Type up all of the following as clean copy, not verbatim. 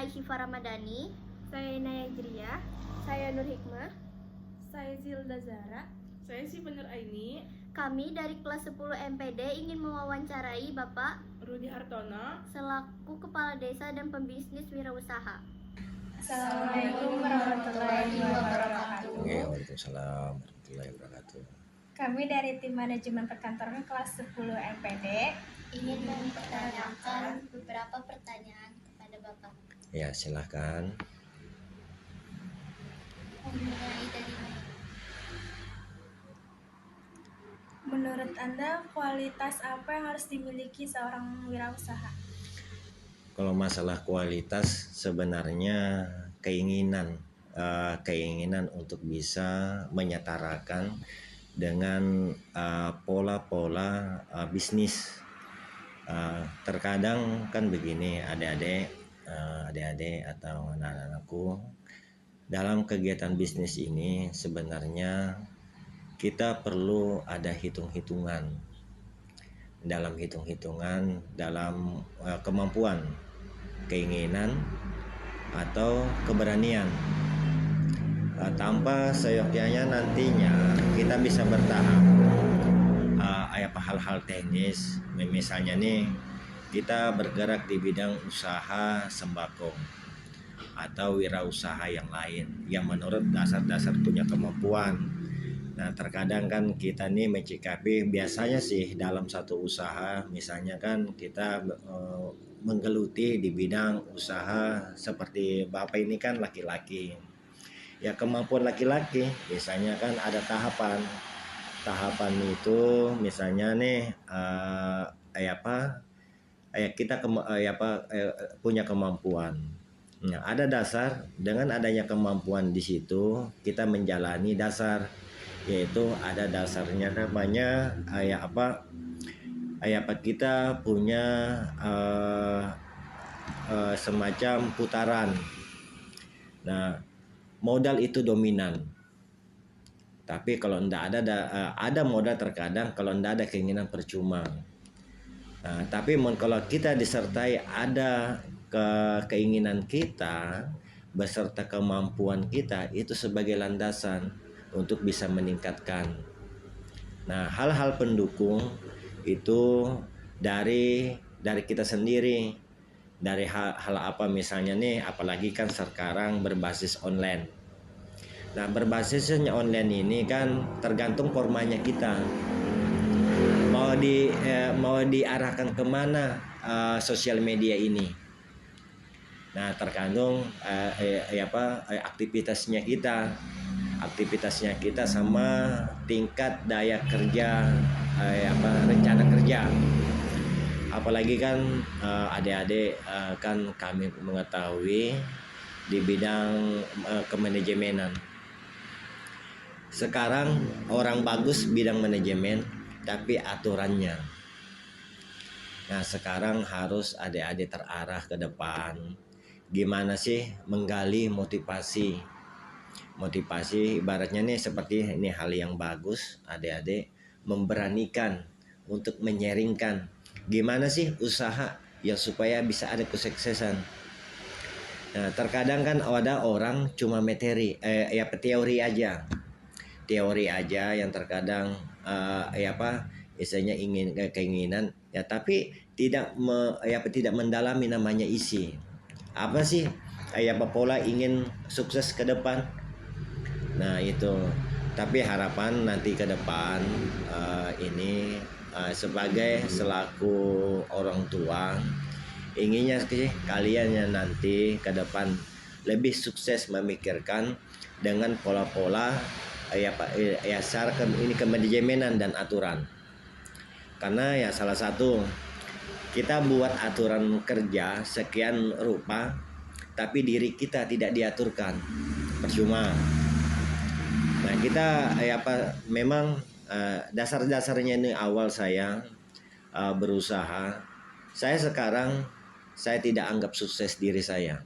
Saya Syifa Ramadhani. Saya Inaya Jria. Saya Nur Hikmah. Saya Zilda Zara. Saya Syifa Nur Aini. Kami dari kelas 10 MPD ingin mewawancarai Bapak Rudi Hartono selaku Kepala Desa dan Pembisnis Wirausaha. Assalamualaikum warahmatullahi wabarakatuh. Waalaikumsalam warahmatullahi wabarakatuh. Kami dari tim manajemen perkantoran kelas 10 MPD Ingin mempertanyakan beberapa pertanyaan kepada Bapak. Ya, silahkan. Mulai dari mana? Menurut Anda, kualitas apa yang harus dimiliki seorang wirausaha? Kalau masalah kualitas, sebenarnya keinginan untuk bisa menyetarakan dengan pola-pola bisnis. Terkadang kan begini, adik-adik atau anak-anakku, dalam kegiatan bisnis ini sebenarnya kita perlu ada hitung-hitungan dalam kemampuan, keinginan atau keberanian. Tanpa seyogyanya nantinya kita bisa bertahap. Hal-hal teknis, misalnya nih kita bergerak di bidang usaha sembako atau wirausaha yang lain yang menurut dasar-dasar punya kemampuan. Nah, terkadang kan kita nih mencikapi biasanya sih dalam satu usaha, misalnya kan kita menggeluti di bidang usaha seperti Bapak ini kan laki-laki. Ya, kemampuan laki-laki biasanya kan ada tahapan. Tahapan itu misalnya nih kita punya kemampuan. Nah, ada dasar, dengan adanya kemampuan di situ kita menjalani dasar, yaitu ada dasarnya namanya kita punya semacam putaran. Nah, modal itu dominan. Tapi kalau tidak ada modal, terkadang kalau tidak ada keinginan percuma. Nah, tapi kalau kita disertai ada keinginan kita beserta kemampuan kita, itu sebagai landasan untuk bisa meningkatkan. Nah, hal-hal pendukung itu dari kita sendiri, dari hal apa misalnya nih, apalagi kan sekarang berbasis online. Nah, berbasisnya online ini kan tergantung formanya kita mau diarahkan kemana sosial media ini. Nah, tergantung aktivitasnya kita sama tingkat daya kerja, rencana kerja. Apalagi kan adik-adik kan kami mengetahui di bidang kemanajemenan. Sekarang orang bagus bidang manajemen, tapi aturannya. Nah, sekarang harus adik-adik terarah ke depan. Gimana sih menggali motivasi ibaratnya nih seperti ini, hal yang bagus adik-adik memberanikan untuk menyaringkan gimana sih usaha yang supaya bisa ada kesuksesan. Nah, terkadang kan ada orang cuma teori aja yang terkadang istilahnya keinginan ya, tapi tidak mendalami namanya isi. Apa sih pola ingin sukses ke depan. Nah, itu. Tapi harapan nanti ke depan sebagai selaku orang tua, inginnya sih kalian yang nanti ke depan lebih sukses memikirkan dengan pola-pola secara kemanajemenan dan aturan. Karena ya salah satu kita buat aturan kerja sekian rupa, tapi diri kita tidak diaturkan, percuma. Nah, kita memang dasar-dasarnya ini awal saya berusaha. Saya tidak anggap sukses diri saya,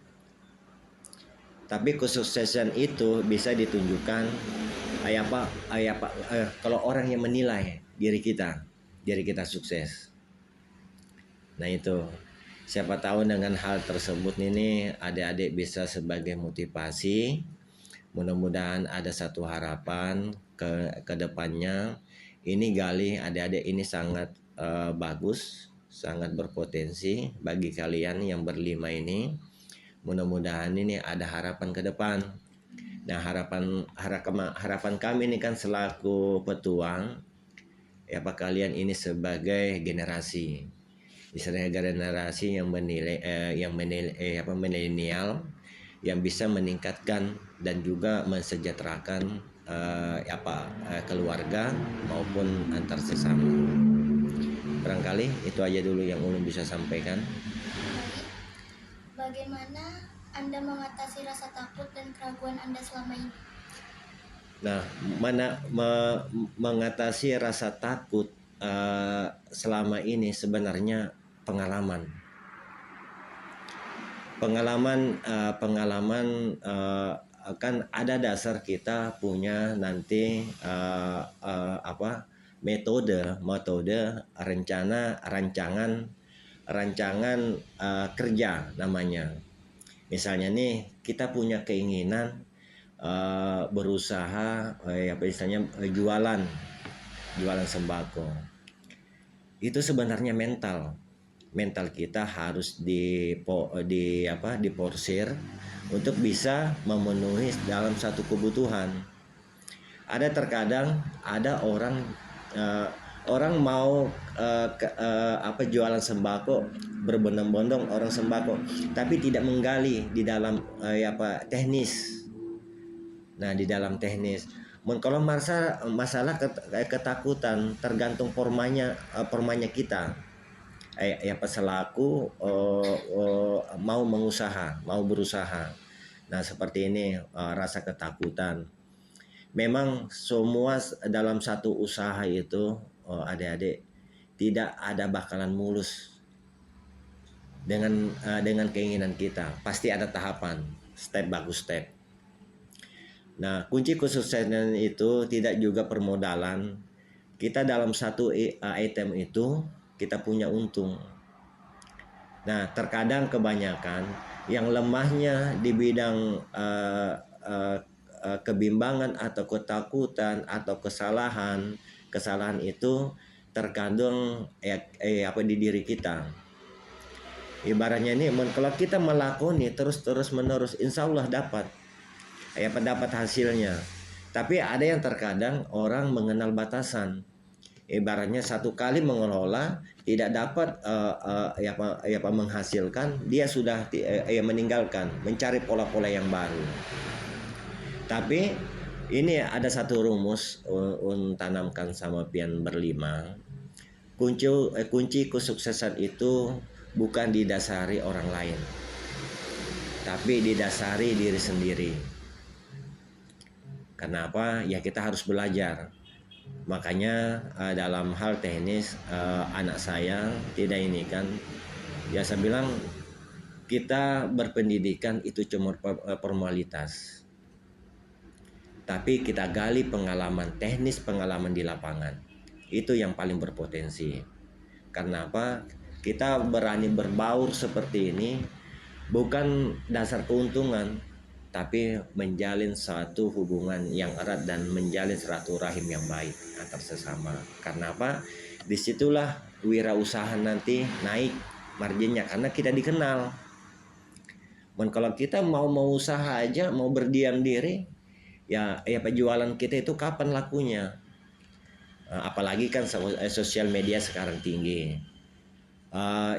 tapi kesuksesan itu bisa ditunjukkan kalau orang yang menilai diri kita sukses. Nah, itu Siapa tahu dengan hal tersebut ini adik-adik bisa sebagai motivasi. Mudah-mudahan ada satu harapan ke depannya. Ini Gali, adik-adik ini sangat bagus, sangat berpotensi bagi kalian yang berlima ini. Mudah-mudahan ini ada harapan ke depan. Nah, harapan kami ini kan selaku petuang, ya Pak, kalian ini sebagai generasi, istilahnya generasi yang milenial, yang bisa meningkatkan dan juga mensejahterakan keluarga maupun antar sesama. Barangkali itu aja dulu yang Ulun bisa sampaikan. Baik, bagaimana Anda mengatasi rasa takut dan keraguan Anda selama ini? Nah, mengatasi rasa takut selama ini sebenarnya pengalaman kan ada dasar kita punya nanti metode rancangan kerja namanya. Misalnya nih kita punya keinginan berusaha jualan sembako. Itu sebenarnya mental kita harus diporsir untuk bisa memenuhi dalam satu kebutuhan. Ada terkadang ada orang mau jualan sembako, berbondong-bondong orang sembako, tapi tidak menggali di dalam teknis. Nah, di dalam teknis, kalau masalah ketakutan tergantung formanya kita. Selaku mau berusaha. Nah, seperti ini rasa ketakutan. Memang semua dalam satu usaha itu adik-adik tidak ada bakalan mulus dengan keinginan kita. Pasti ada tahapan, step baku step. Nah, kunci kesuksesan itu tidak juga permodalan. Kita dalam satu item itu kita punya untung. Nah, terkadang kebanyakan yang lemahnya di bidang kebimbangan atau ketakutan atau kesalahan itu terkandung di diri kita. Ibaratnya ini, kalau kita melakoni terus menerus, insya Allah dapat hasilnya. Tapi ada yang terkadang orang mengenal batasan. Ibaratnya satu kali mengelola tidak dapat menghasilkan, dia sudah meninggalkan, mencari pola-pola yang baru. Tapi ini ada satu rumus tanamkan sama pian berlima. Kunci kesuksesan itu bukan didasari orang lain, tapi didasari diri sendiri. Kenapa? Ya kita harus belajar. Makanya dalam hal teknis anak saya tidak ini kan, ya saya bilang kita berpendidikan itu cuma formalitas, tapi kita gali pengalaman teknis, pengalaman di lapangan, itu yang paling berpotensi. Kenapa? Kita berani berbaur seperti ini bukan dasar keuntungan, tapi menjalin suatu hubungan yang erat dan menjalin silaturahim yang baik antar sesama. Karena apa? Disitulah wirausaha nanti naik marginnya, karena kita dikenal. Dan kalau kita mau usaha aja, mau berdiam diri, ya penjualan kita itu kapan lakunya? Apalagi kan sosial media sekarang tinggi.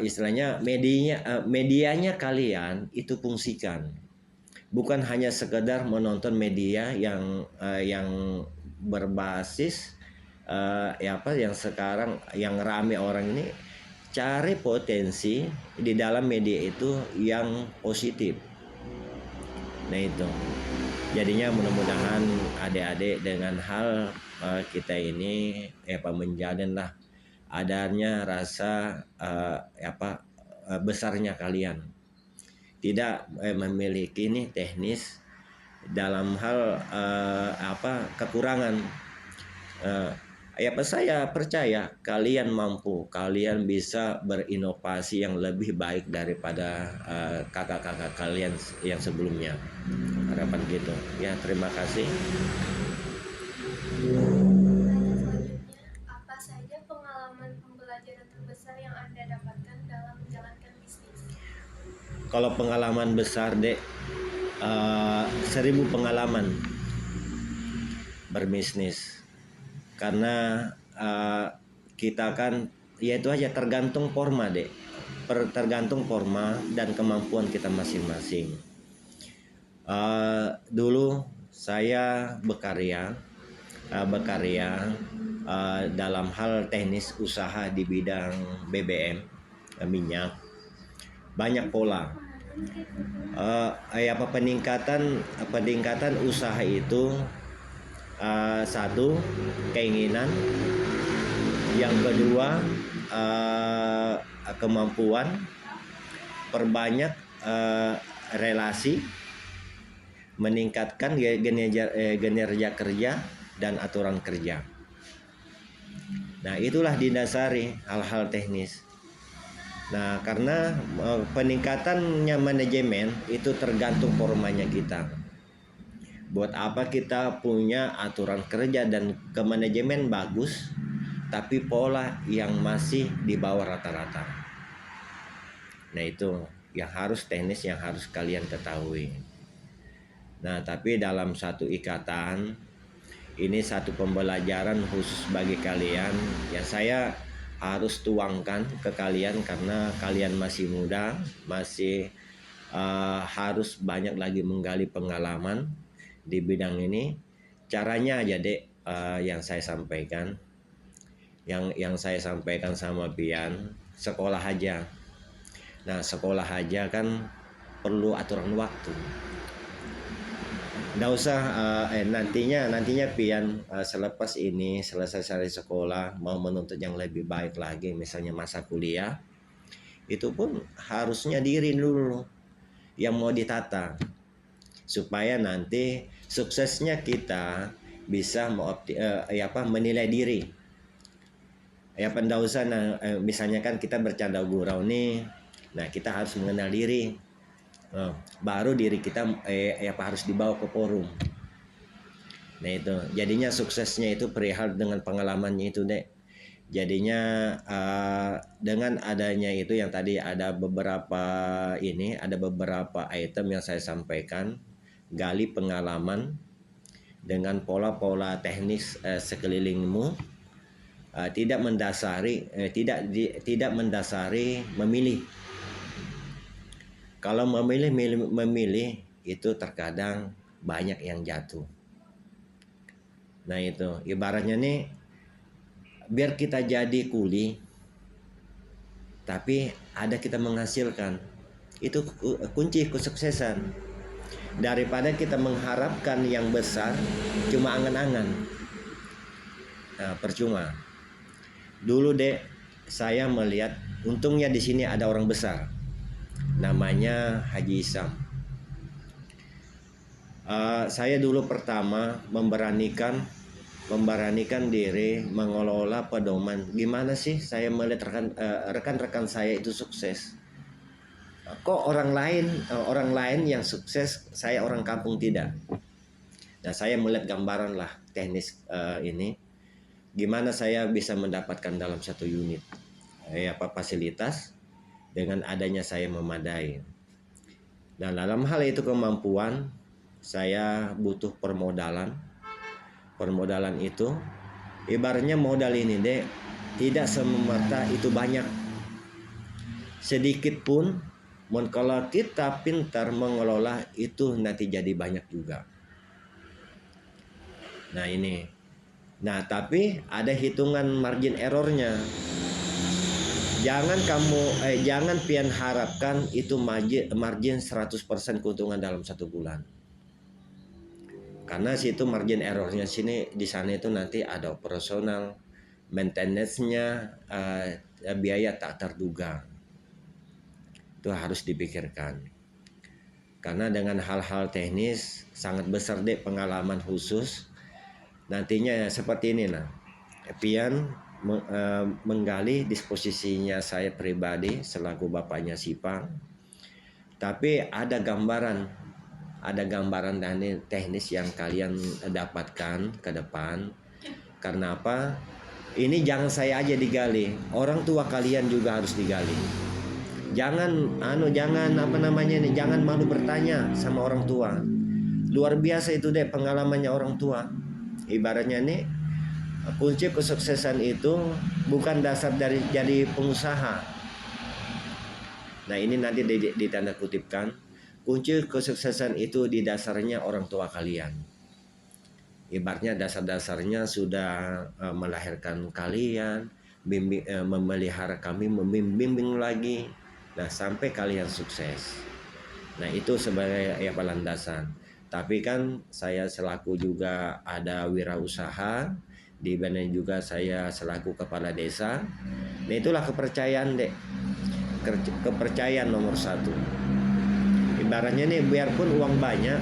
Istilahnya medianya kalian itu fungsikan. Bukan hanya sekedar menonton media yang berbasis yang sekarang yang rame orang ini, cari potensi di dalam media itu yang positif. Nah itu, jadinya mudah-mudahan adik-adik dengan hal kita ini menjalinlah adanya rasa besarnya kalian. Tidak memiliki ini teknis dalam hal kekurangan. Saya percaya kalian mampu, kalian bisa berinovasi yang lebih baik daripada kakak-kakak kalian yang sebelumnya. Harapan gitu. Ya, terima kasih. Pertanyaan selanjutnya, apa saja pengalaman pembelajaran terbesar yang Anda dapatkan dalam menjalankan bisnis? Kalau pengalaman besar, Dek, 1000 pengalaman berbisnis. Karena kita kan, ya itu aja tergantung forma, Dek. Tergantung forma dan kemampuan kita masing-masing. Dulu saya berkarya dalam hal teknis usaha di bidang BBM, minyak. Banyak pola. Peningkatan usaha itu satu, keinginan. Yang kedua, kemampuan. Perbanyak relasi, meningkatkan kinerja kerja dan aturan kerja. Nah, itulah didasari hal-hal teknis. Nah, karena peningkatannya manajemen itu tergantung formanya kita. Buat apa kita punya aturan kerja dan kemanajemen bagus, tapi pola yang masih di bawah rata-rata. Nah, itu yang harus teknis, yang harus kalian ketahui. Nah, tapi dalam satu ikatan, ini satu pembelajaran khusus bagi kalian yang saya harus tuangkan ke kalian karena kalian masih muda, masih harus banyak lagi menggali pengalaman di bidang ini. Caranya aja, Dek, yang saya sampaikan, yang saya sampaikan sama Pian, sekolah aja. Nah, sekolah aja kan perlu aturan waktu. Nggak usah nantinya Pian selepas ini selesai dari sekolah mau menuntut yang lebih baik lagi, misalnya masa kuliah, itu pun harusnya diri dulu yang mau ditata supaya nanti suksesnya kita bisa menilai diri. Ya, nggak usah misalnya kan kita bercanda gurau nih. Nah, kita harus mengenal diri. Baru diri kita harus dibawa ke forum. Nah, itu jadinya suksesnya itu perihal dengan pengalamannya itu, Dek. Jadinya dengan adanya itu yang tadi ada beberapa item yang saya sampaikan, gali pengalaman dengan pola-pola teknis sekelilingmu, tidak mendasari memilih. Kalau memilih itu terkadang banyak yang jatuh. Nah, itu ibaratnya nih, biar kita jadi kuli tapi ada kita menghasilkan, itu kunci kesuksesan. Daripada kita mengharapkan yang besar cuma angan-angan, nah, percuma. Dulu, Dek, saya melihat untungnya di sini ada orang besar namanya Haji Isam. Saya dulu pertama memberanikan diri mengelola pedoman. Gimana sih saya melihat rekan-rekan saya itu sukses? Kok orang lain yang sukses, saya orang kampung tidak? Nah, saya melihat gambaran lah teknis ini. Gimana saya bisa mendapatkan dalam satu unit fasilitas dengan adanya saya memadai. Dan dalam hal itu kemampuan, saya butuh permodalan. Permodalan itu ibaratnya modal ini, Dek, tidak semata itu banyak. Sedikit pun, kalau kita pintar mengelola itu nanti jadi banyak juga. Nah, ini. Nah, tapi ada hitungan margin errornya. Jangan pian harapkan itu margin 100% keuntungan dalam satu bulan. Karena situ margin errornya di sana itu nanti ada operasional, maintenance-nya, biaya tak terduga. Itu harus dipikirkan. Karena dengan hal-hal teknis sangat besar, Dek, pengalaman khusus. Nantinya seperti ini, nah. Pian menggali disposisinya saya pribadi selaku bapaknya Sipang, tapi ada gambaran dan teknis yang kalian dapatkan ke depan. Karena apa? Ini jangan saya aja digali, orang tua kalian juga harus digali. Jangan jangan malu bertanya sama orang tua. Luar biasa itu deh pengalamannya orang tua. Ibaratnya nih, kunci kesuksesan itu bukan dasar dari jadi pengusaha. Nah, ini nanti ditanda kutipkan. Kunci kesuksesan itu di dasarnya orang tua kalian. Ibaratnya dasar-dasarnya sudah melahirkan kalian, memelihara kami, membimbing lagi. Nah, sampai kalian sukses. Nah, itu sebagai landasan. Tapi kan saya selaku juga ada wirausaha, di mana juga saya selaku kepala desa. Nah, itulah kepercayaan dek. Kepercayaan nomor 1. Ibaratnya nih, biarpun uang banyak,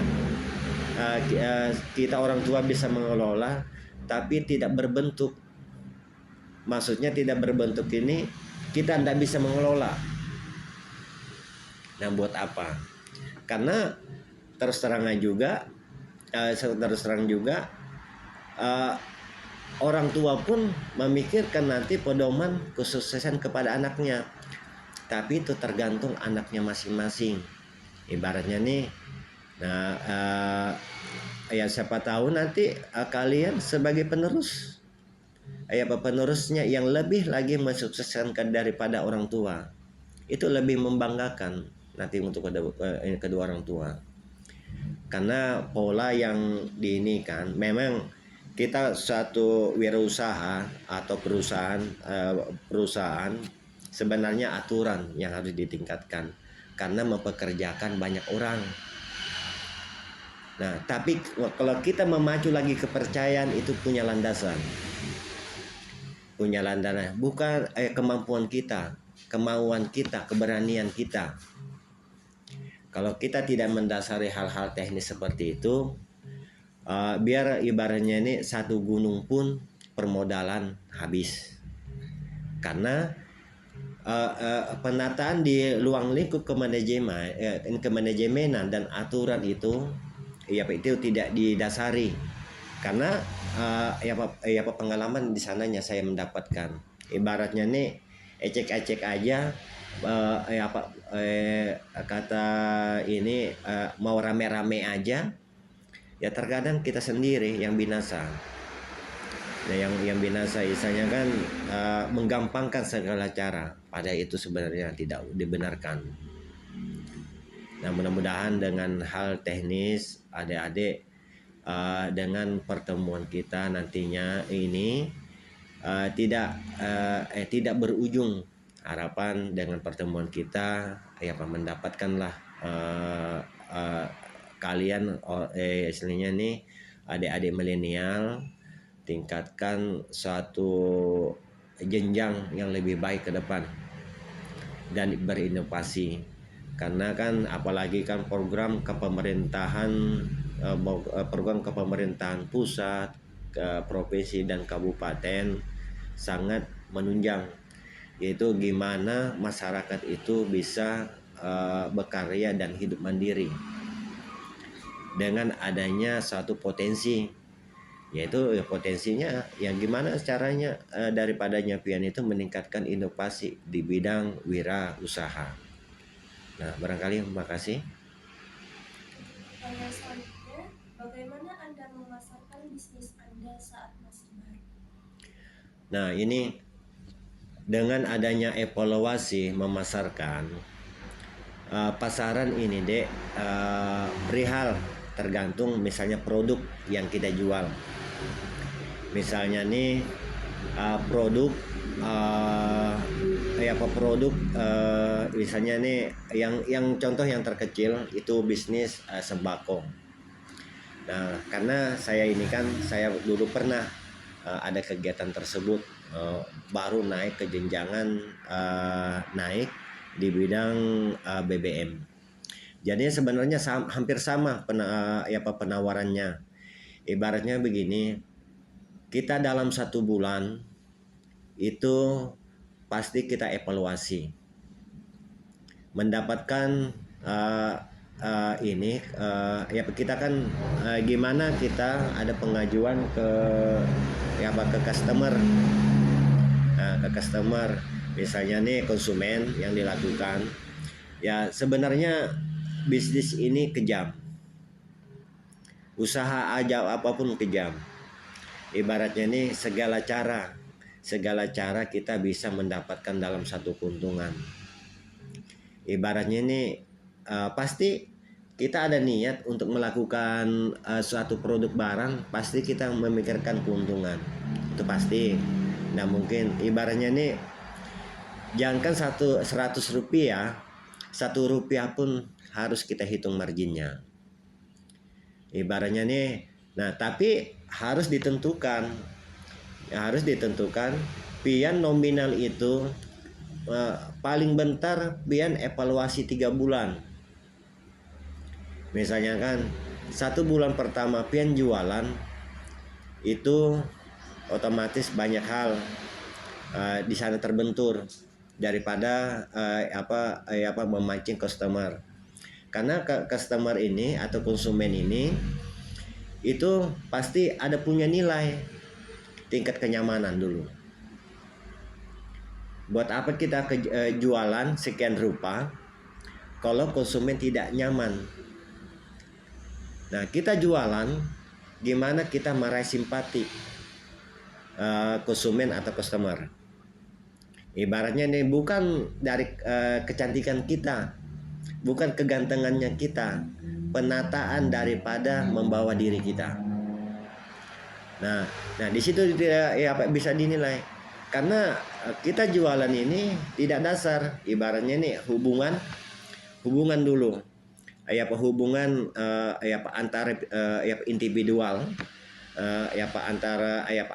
kita orang tua bisa mengelola, tapi tidak berbentuk. Maksudnya tidak berbentuk ini kita tidak bisa mengelola. Nah, buat apa? Karena terus terang juga orang tua pun memikirkan nanti pedoman kesuksesan kepada anaknya, tapi itu tergantung anaknya masing-masing. Ibaratnya nih, nah siapa tahu nanti kalian sebagai penerus, penerusnya yang lebih lagi mensukseskan daripada orang tua, itu lebih membanggakan nanti untuk kedua orang tua. Karena pola yang ini kan, memang kita suatu wirausaha atau perusahaan sebenarnya aturan yang harus ditingkatkan karena mempekerjakan banyak orang. Nah, tapi kalau kita memacu lagi kepercayaan, itu punya landasan, bukan kemampuan kita, kemauan kita, keberanian kita. Kalau kita tidak mendasari hal-hal teknis seperti itu, biar ibaratnya ini satu gunung pun permodalan habis. Karena penataan di ruang lingkup kemanajemenan dan aturan itu tidak didasari. Karena pengalaman di sananya saya mendapatkan, ibaratnya nih ecek-ecek aja, kata ini mau rame-rame aja, ya terkadang kita sendiri yang binasa. Nah, yang binasa isanya kan menggampangkan segala cara, pada itu sebenarnya tidak dibenarkan. Nah, mudah-mudahan dengan hal teknis adik-adik, dengan pertemuan kita nantinya ini tidak berujung. Harapan dengan pertemuan kita mendapatkanlah kalian istilahnya nih adik-adik milenial, tingkatkan suatu jenjang yang lebih baik ke depan dan berinovasi. Karena kan apalagi kan program kepemerintahan pusat, provinsi dan kabupaten sangat menunjang, yaitu gimana masyarakat itu bisa berkarya dan hidup mandiri dengan adanya suatu potensi, yaitu potensinya yang gimana caranya daripadanya pian itu meningkatkan inovasi di bidang wirausaha. Nah, barangkali makasih. Pertanyaan selanjutnya, bagaimana Anda memasarkan bisnis Anda saat masih baru? Nah, ini dengan adanya evaluasi memasarkan pasaran ini perihal tergantung misalnya produk yang kita jual. Misalnya nih produk misalnya nih yang contoh yang terkecil itu bisnis sembako. Nah, karena saya dulu pernah ada kegiatan tersebut, baru naik ke jenjangan naik di bidang BBM. Jadi sebenarnya hampir sama penawarannya. Ibaratnya begini, kita dalam 1 bulan itu pasti kita evaluasi, mendapatkan ya kita kan gimana kita ada pengajuan ke ke customer. Nah, ke customer misalnya nih konsumen yang dilakukan. Ya sebenarnya bisnis ini kejam. Usaha aja apapun kejam. Ibaratnya nih segala cara kita bisa mendapatkan dalam satu keuntungan. Ibaratnya nih pasti kita ada niat untuk melakukan suatu produk barang, pasti kita memikirkan keuntungan. Itu pasti. Nah mungkin ibaratnya nih jangankan 100 rupiah, 1 rupiah pun harus kita hitung marginnya. Ibaratnya nih, nah tapi harus ditentukan, pian nominal itu paling bentar pian evaluasi 3 bulan. Misalnya kan 1 bulan pertama pian jualan itu otomatis banyak hal di sana terbentur daripada memancing customer. Karena customer ini atau konsumen ini itu pasti ada punya nilai tingkat kenyamanan dulu. Buat apa kita jualan sekian rupa kalau konsumen tidak nyaman? Nah, kita jualan gimana kita meraih simpati konsumen atau customer. Ibaratnya ini bukan dari kecantikan kita, bukan kegantengannya kita, penataan daripada membawa diri kita. Nah di situ bisa dinilai. Karena kita jualan ini tidak dasar, ibaratnya nih hubungan dulu. Hubungan antara individual,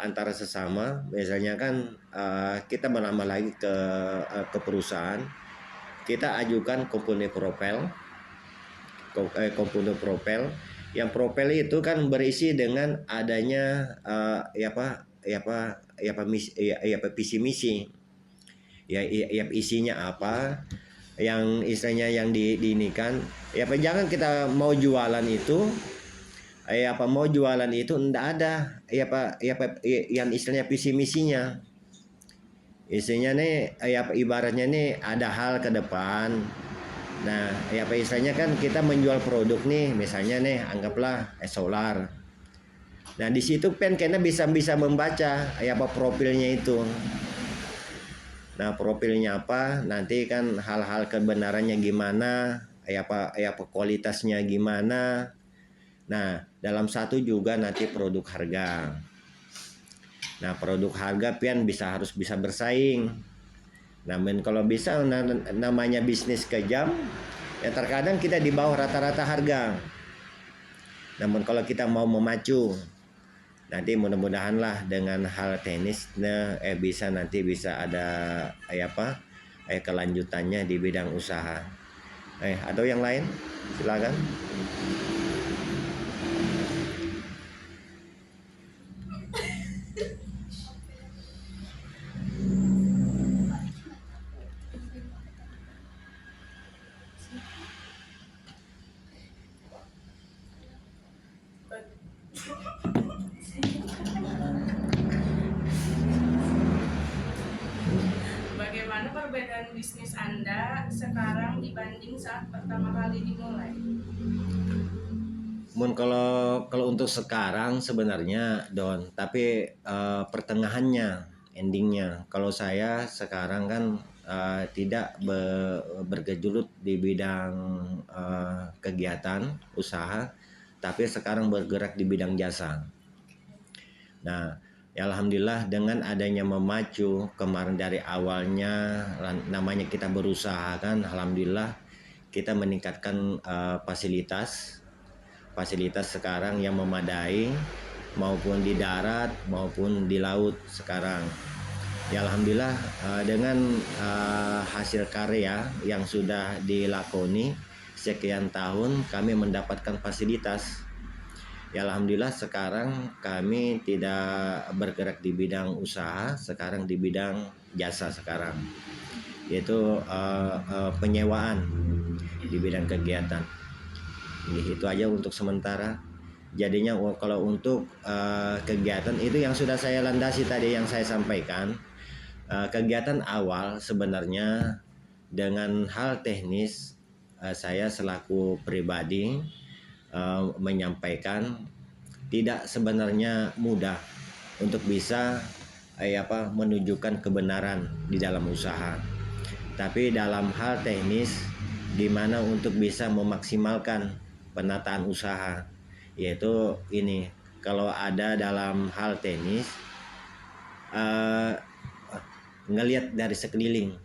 antara sesama. Misalnya kan kita menambah lagi ke perusahaan, kita ajukan komponen profil. Yang profil itu kan berisi dengan adanya visi misi. Isinya apa? Yang istilahnya yang diinikan. Jangan kita mau jualan itu enggak ada yang istilahnya visi misinya. Isinya nih ibaratnya nih ada hal ke depan. Nah, istilahnya kan kita menjual produk nih, misalnya nih anggaplah solar. Nah, di situ kena bisa membaca profilnya itu. Nah, profilnya apa? Nanti kan hal-hal kebenarannya gimana, kualitasnya gimana. Nah, dalam satu juga nanti produk harga. Nah, produk harga pian harus bisa bersaing. Namun kalau bisa namanya bisnis kejam, ya terkadang kita di bawah rata-rata harga. Namun kalau kita mau memacu, nanti mudah-mudahan lah dengan hal teknisnya bisa ada kelanjutannya di bidang usaha. Atau yang lain, silakan. Bagaimana perbedaan bisnis Anda sekarang dibanding saat pertama kali dimulai? Kalau untuk sekarang sebenarnya tapi pertengahannya, endingnya. Kalau saya sekarang kan tidak bergelut di bidang kegiatan usaha, tapi sekarang bergerak di bidang jasa. Nah, ya alhamdulillah dengan adanya memacu kemarin dari awalnya namanya kita berusaha kan, alhamdulillah kita meningkatkan fasilitas sekarang yang memadai maupun di darat maupun di laut sekarang. Ya alhamdulillah dengan hasil karya yang sudah dilakoni sekian tahun kami mendapatkan fasilitas Ya alhamdulillah sekarang kami tidak bergerak di bidang usaha, sekarang di bidang jasa sekarang, yaitu penyewaan di bidang kegiatan. Itu aja untuk sementara. Jadinya kalau untuk kegiatan itu yang sudah saya landasi tadi yang saya sampaikan, kegiatan awal sebenarnya dengan hal teknis saya selaku pribadi menyampaikan tidak sebenarnya mudah untuk bisa menunjukkan kebenaran di dalam usaha. Tapi dalam hal teknis di mana untuk bisa memaksimalkan penataan usaha, yaitu ini kalau ada dalam hal teknis ngelihat dari sekeliling.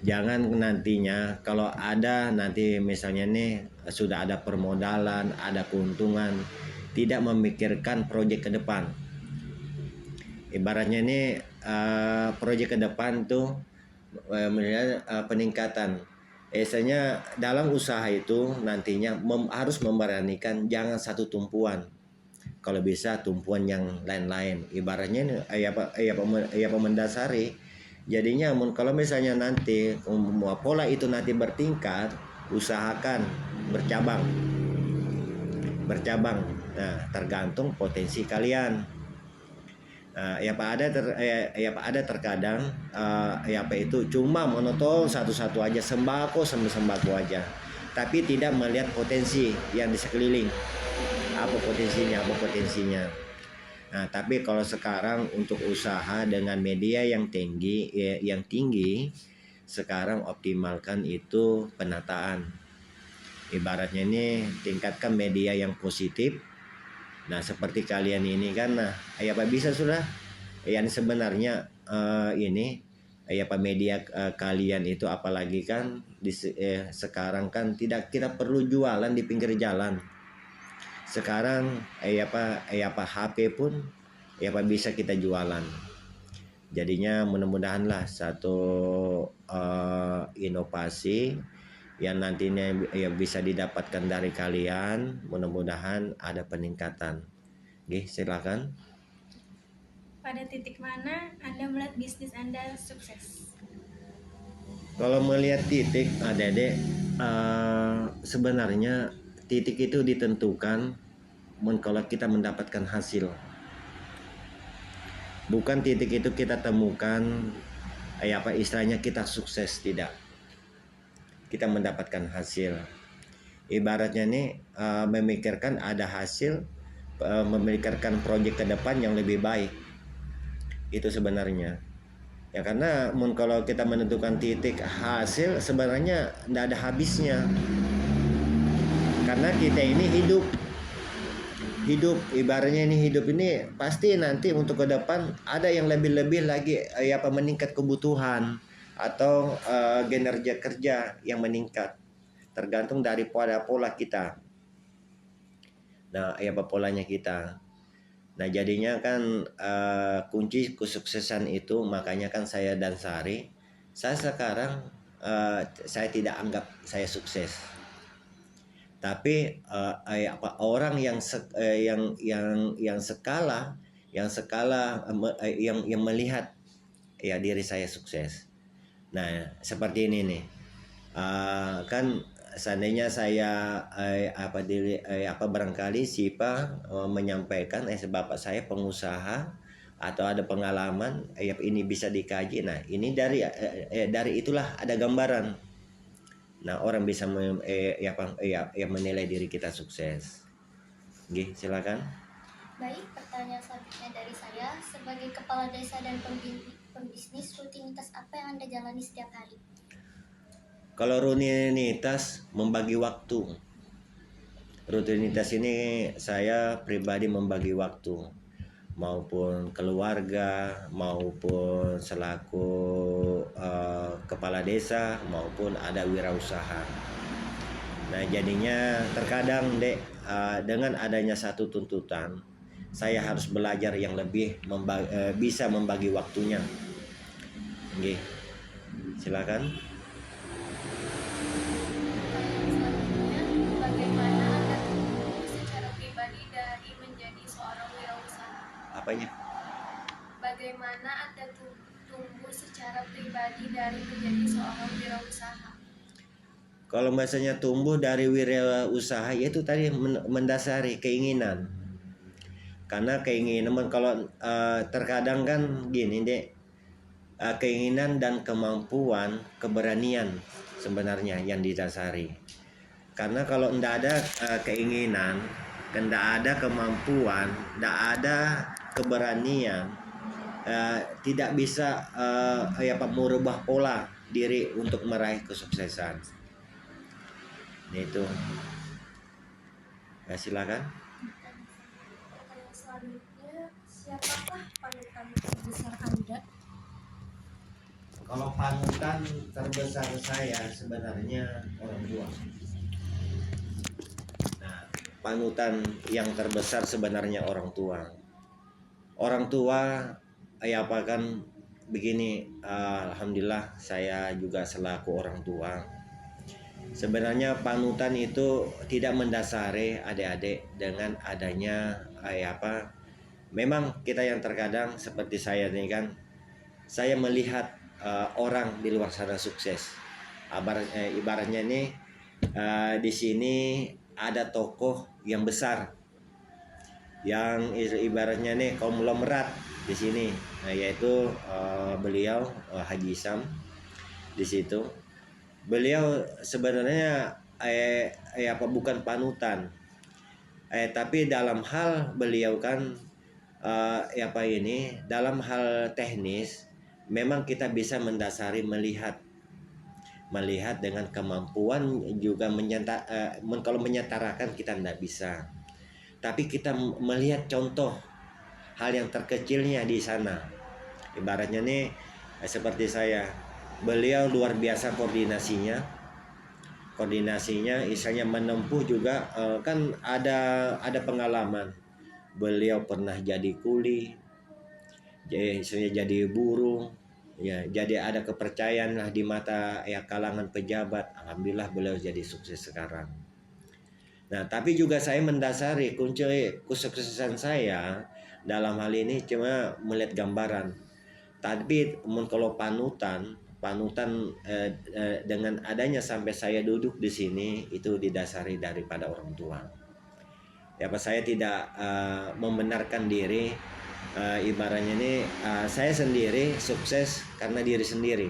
Jangan nantinya kalau ada nanti misalnya nih sudah ada permodalan, ada keuntungan, tidak memikirkan proyek ke depan. Ibaratnya ini proyek ke depan tuh melihat peningkatan. Biasanya dalam usaha itu nantinya harus memberanikan jangan satu tumpuan. Kalau bisa tumpuan yang lain-lain. Ibaratnya mendasari. Jadinya kalau misalnya nanti pola itu nanti bertingkat, usahakan bercabang. Nah, tergantung potensi kalian. Ada terkadang itu cuma monoton satu-satu aja sembako aja, tapi tidak melihat potensi yang di sekeliling. Apa potensinya. Nah, tapi kalau sekarang untuk usaha dengan media yang tinggi, sekarang optimalkan itu penataan. Ibaratnya ini tingkatkan media yang positif. Nah, seperti kalian ini kan, bisa sudah. Yang sebenarnya media kalian itu apalagi kan sekarang kan tidak kita perlu jualan di pinggir jalan. Sekarang HP pun bisa kita jualan. Jadinya mudah-mudahan lah satu inovasi yang nantinya bisa didapatkan dari kalian, mudah-mudahan ada peningkatan. Oke, silakan. Pada titik mana Anda melihat bisnis Anda sukses? Kalau melihat titik, Dede, sebenarnya titik itu ditentukan kalau kita mendapatkan hasil. Bukan titik itu kita temukan istilahnya kita sukses, tidak. Kita mendapatkan hasil. Ibaratnya nih memikirkan ada hasil, memikirkan proyek ke depan yang lebih baik. Itu sebenarnya. Ya karena kalau kita menentukan titik hasil sebenarnya tidak ada habisnya. Karena kita ini hidup ibaratnya ini hidup ini pasti nanti untuk ke depan ada yang lebih-lebih lagi meningkat kebutuhan atau kinerja kerja yang meningkat, tergantung dari pola kita. Nah, polanya kita. Nah, jadinya kan kunci kesuksesan itu, makanya kan saya dan Sari, saya sekarang saya tidak anggap saya sukses. Tapi orang yang melihat diri saya sukses. Nah, seperti ini nih. Kan seandainya saya barangkali Sipa menyampaikan bapak saya pengusaha atau ada pengalaman ini bisa dikaji. Nah, ini dari itulah ada gambaran. Nah, orang bisa menilai diri kita sukses. Oke, silakan. Baik, pertanyaan selanjutnya dari saya. Sebagai kepala desa dan pembisnis, rutinitas apa yang Anda jalani setiap hari? Kalau rutinitas membagi waktu. Rutinitas ini saya pribadi membagi waktu. Maupun keluarga, maupun selaku kepala desa, maupun ada wirausaha. Nah, jadinya terkadang dengan adanya satu tuntutan, saya harus belajar yang lebih bisa membagi waktunya. Oke, silakan. Selanjutnya, bagaimana Anda secara pribadi apanya? Bagaimana Anda tumbuh secara pribadi dari menjadi seorang wirausaha? Kalau bahasanya tumbuh dari wirausaha itu tadi mendasari keinginan. Karena keinginan kalau terkadang kan gini dek, keinginan dan kemampuan, keberanian sebenarnya yang didasari. Karena kalau tidak ada keinginan, tidak ada kemampuan, tidak ada keberanian, tidak bisa merubah pola diri untuk meraih kesuksesan. Itu. Ya, silakan. Pertanyaan selanjutnya, siapakah panutan terbesar Anda? Kalau panutan terbesar saya sebenarnya orang tua. Nah, panutan yang terbesar sebenarnya orang tua. Orang tua, apa kan begini, alhamdulillah saya juga selaku orang tua. Sebenarnya panutan itu tidak mendasari adik-adik dengan adanya memang kita yang terkadang seperti saya nih kan, saya melihat orang di luar sana sukses. Ibaratnya nih di sini ada tokoh yang besar, yang ibaratnya nih konglomerat di sini, yaitu beliau Haji Isam di situ. Beliau sebenarnya bukan panutan, tapi dalam hal beliau kan dalam hal teknis memang kita bisa mendasari melihat dengan kemampuan juga kalau menyetarakan kita tidak bisa, tapi kita melihat contoh hal yang terkecilnya di sana. Ibaratnya nih seperti saya, beliau luar biasa koordinasinya misalnya menempuh juga kan ada pengalaman. Beliau pernah jadi kuli, jadi buruh, ya, jadi ada kepercayaan lah di mata kalangan pejabat. Alhamdulillah beliau jadi sukses sekarang. Nah, tapi juga saya mendasari kunci kesuksesan saya dalam hal ini cuma melihat gambaran. Tapi kalau panutan dengan adanya sampai saya duduk di sini itu didasari daripada orang tua. Saya tidak membenarkan diri, ibaratnya ini saya sendiri sukses karena diri sendiri.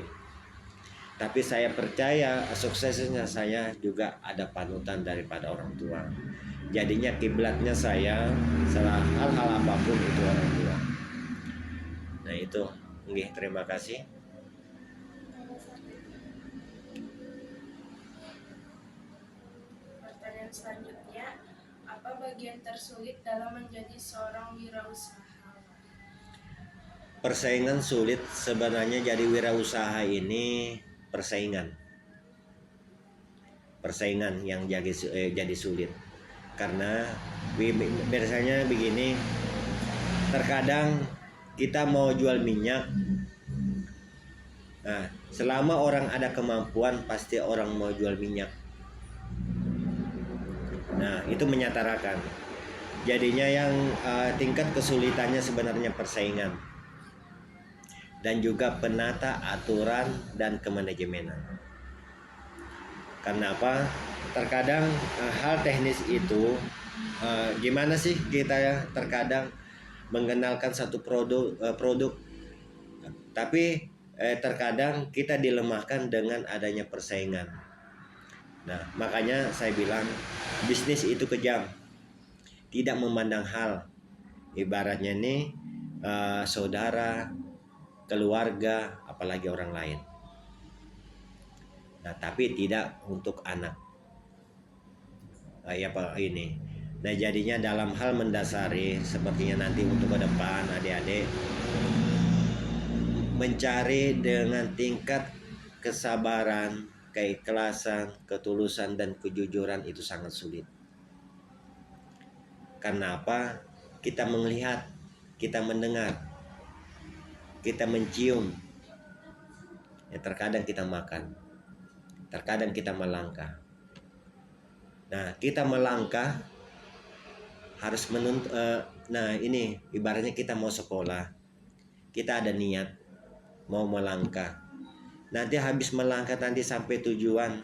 Tapi saya percaya suksesnya saya juga ada panutan daripada orang tua. Jadinya kiblatnya saya salah hal-hal apapun itu orang tua. Nah itu, terima kasih. Pertanyaan selanjutnya, apa bagian tersulit dalam menjadi seorang wirausahawan? Persaingan sulit sebenarnya, jadi wirausaha ini persaingan yang jadi sulit. Karena biasanya begini, terkadang kita mau jual minyak, nah selama orang ada kemampuan pasti orang mau jual minyak. Nah itu menyetarakan. Jadinya yang tingkat kesulitannya sebenarnya persaingan dan juga penata aturan dan kemanajemenan. Karena apa? Terkadang hal teknis itu gimana sih kita ya terkadang mengenalkan satu produk, tapi terkadang kita dilemahkan dengan adanya persaingan. Nah makanya saya bilang bisnis itu kejam, tidak memandang hal, ibaratnya nih saudara, keluarga, apalagi orang lain. Nah tapi tidak untuk anak. Nah jadinya dalam hal mendasari sepertinya nanti untuk ke depan adik-adik mencari dengan tingkat kesabaran, keikhlasan, ketulusan dan kejujuran itu sangat sulit. Karena apa? Kita melihat, kita mendengar, kita mencium, ya terkadang kita makan, terkadang kita melangkah. Nah kita melangkah harus Nah ini ibaratnya kita mau sekolah, kita ada niat mau melangkah. Nanti habis melangkah nanti sampai tujuan,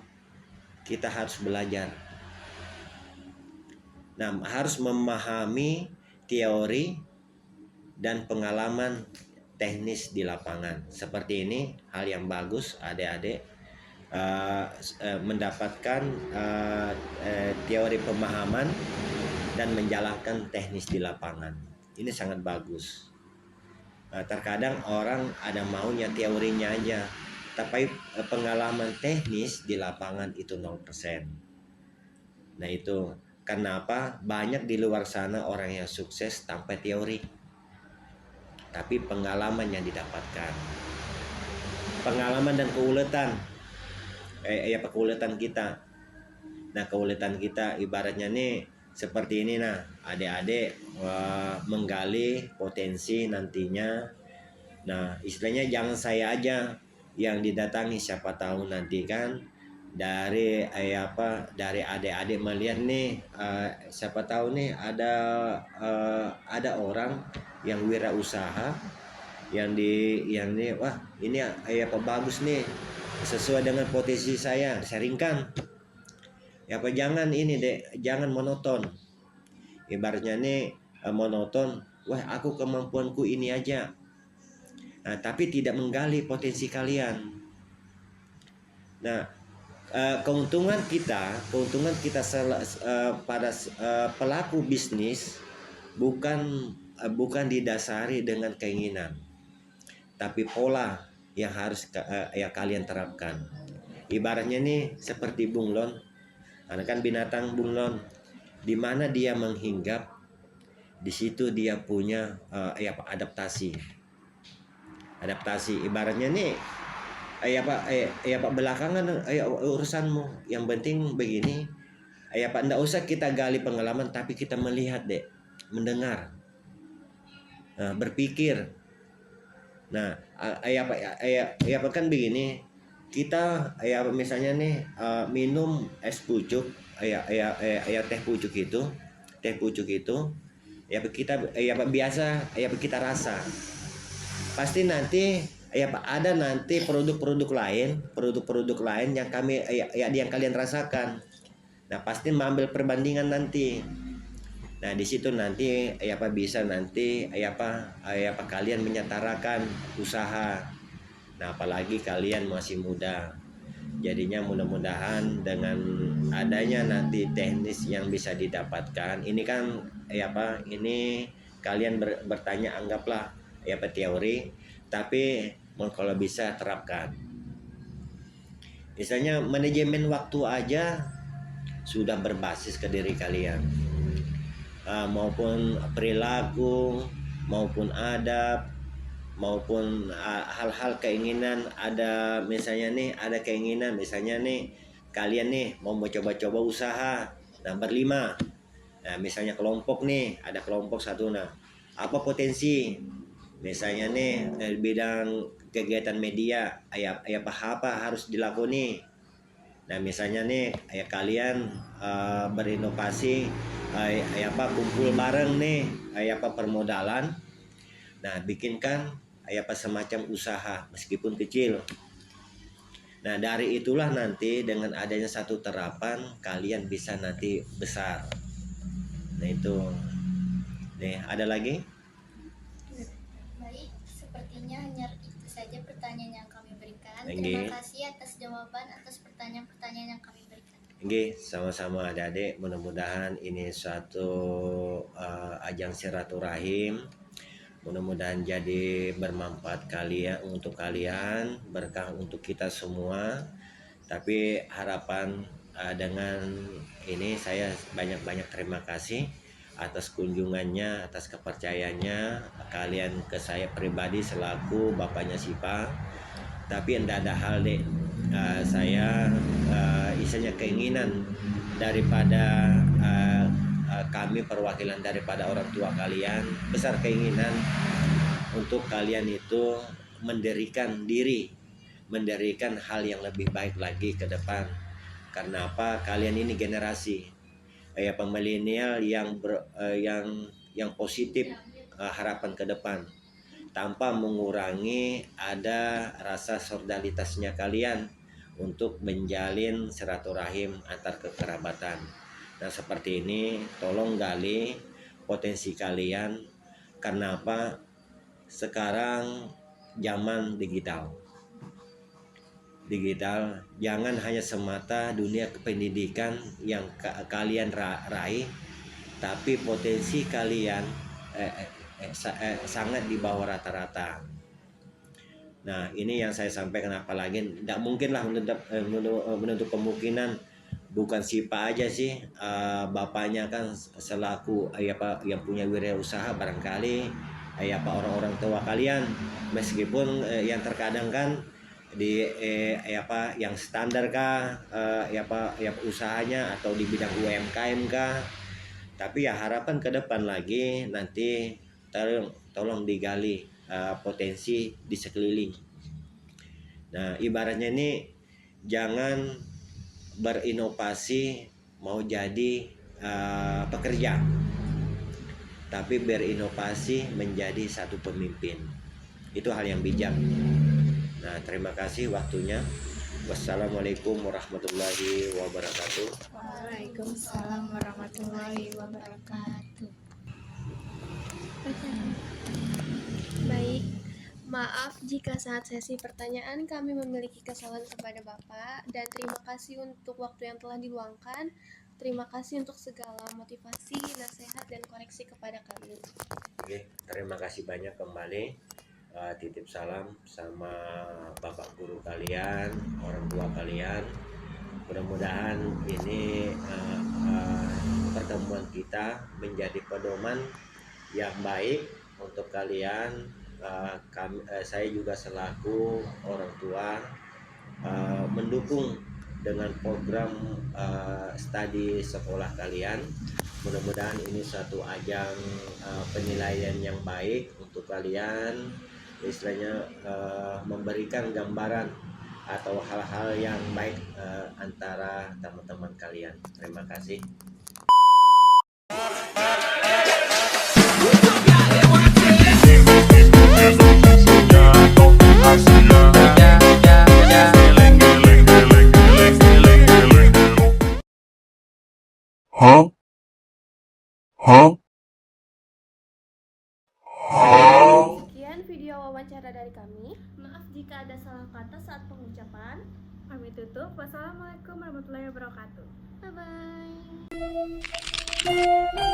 kita harus belajar. Nah, harus memahami teori dan pengalaman teknis di lapangan. Seperti ini hal yang bagus adik-adik mendapatkan teori pemahaman dan menjalankan teknis di lapangan. Ini sangat bagus. Terkadang orang ada maunya teorinya aja, tapi pengalaman teknis di lapangan itu 0%. Nah itu kenapa banyak di luar sana orang yang sukses tanpa teori, tapi pengalaman yang didapatkan, pengalaman dan keuletan, keuletan kita. Nah keuletan kita ibaratnya nih seperti ini. Nah adik-adik menggali potensi nantinya. Nah istilahnya jangan saya aja yang didatangi, siapa tahu nanti kan dari dari adik-adik melihat nih siapa tahu nih ada orang yang wirausaha yang nih wah ini bagus nih sesuai dengan potensi saya, sharingkan. Jangan ini dek, jangan monoton. Ibaratnya nih monoton, wah aku kemampuanku ini aja. Nah, tapi tidak menggali potensi kalian. Nah, keuntungan kita pada pelaku bisnis bukan didasari dengan keinginan, tapi pola yang harus kalian terapkan. Ibaratnya nih seperti bunglon. Kan binatang bunglon, di mana dia menghinggap, di situ dia punya adaptasi. Ibaratnya nih belakangan urusanmu, yang penting begini. Ndak usah kita gali pengalaman, tapi kita melihat dek, mendengar, berpikir. Nah kan begini. Kita misalnya nih minum es pucuk, teh pucuk itu kita biasa kita rasa. Pasti nanti ada nanti produk-produk lain yang yang kalian rasakan. Nah pasti mengambil perbandingan nanti. Nah di situ nanti bisa nanti kalian menyetarakan usaha. Nah apalagi kalian masih muda, jadinya mudah-mudahan dengan adanya nanti teknis yang bisa didapatkan ini kan ini kalian bertanya, anggaplah teori, tapi kalau bisa terapkan. Misalnya manajemen waktu aja sudah berbasis ke diri kalian, maupun perilaku, maupun adab, maupun hal-hal keinginan. Ada misalnya nih keinginan, misalnya nih kalian nih mau coba-coba usaha, nah berlima. Nah misalnya kelompok nih, ada kelompok satu. Nah apa potensi misalnya nih dari bidang kegiatan media, apa harus dilakoni. Nah misalnya nih kalian berinovasi, kumpul bareng nih permodalan. Nah bikinkan semacam usaha meskipun kecil. Nah dari itulah nanti dengan adanya satu terapan kalian bisa nanti besar. Nah itu nih, ada lagi? Baik, sepertinya hanya itu saja pertanyaan yang kami berikan. Oke. Terima kasih atas jawaban atas pertanyaan-pertanyaan yang kami berikan. Oke, sama-sama adik-adik. Mudah-mudahan ini suatu ajang silaturahim. Mudah-mudahan jadi bermanfaat untuk kalian, berkah untuk kita semua. Tapi harapan dengan ini saya banyak-banyak terima kasih atas kunjungannya, atas kepercayaannya kalian ke saya pribadi selaku bapaknya Sipa. Tapi tidak ada hal deh, saya isinya keinginan daripada kami perwakilan daripada orang tua kalian, besar keinginan untuk kalian itu mendirikan diri, mendirikan hal yang lebih baik lagi ke depan. Karena apa? Kalian ini generasi milenial yang yang positif, harapan ke depan, tanpa mengurangi ada rasa solidaritasnya kalian untuk menjalin silaturahim antar kekerabatan. Nah seperti ini tolong gali potensi kalian. Kenapa? Sekarang zaman digital, jangan hanya semata dunia kependidikan yang kalian raih, tapi potensi kalian sangat di bawah rata-rata. Nah ini yang saya sampaikan, apalagi tidak mungkinlah menutup kemungkinan bukan Sipa aja sih, bapaknya kan selaku yang punya wirausaha, barangkali orang-orang tua kalian, meskipun yang terkadang kan di yang standar kah, usahanya atau di bidang UMKM kah, tapi ya harapan ke depan lagi nanti tolong digali potensi di sekeliling. Nah ibaratnya ini jangan berinovasi mau jadi pekerja, tapi berinovasi menjadi satu pemimpin. Itu hal yang bijak. Nah terima kasih waktunya. Wassalamualaikum warahmatullahi wabarakatuh. Waalaikumsalam warahmatullahi wabarakatuh. Baik, maaf jika saat sesi pertanyaan kami memiliki kesalahan kepada Bapak, dan terima kasih untuk waktu yang telah diluangkan. Terima kasih untuk segala motivasi, nasihat, dan koreksi kepada kami. Oke, terima kasih banyak kembali. Titip salam sama bapak guru kalian, orang tua kalian. Mudah-mudahan ini pertemuan kita menjadi pedoman yang baik untuk kalian. Saya juga selaku orang tua mendukung dengan program studi sekolah kalian. Mudah-mudahan ini satu ajang penilaian yang baik untuk kalian, istilahnya memberikan gambaran atau hal-hal yang baik antara teman-teman kalian. Terima kasih. Sekian video wawancara dari kami. Maaf jika ada salah kata saat pengucapan. Kami tutup. Wassalamualaikum warahmatullahi wabarakatuh. Bye-bye.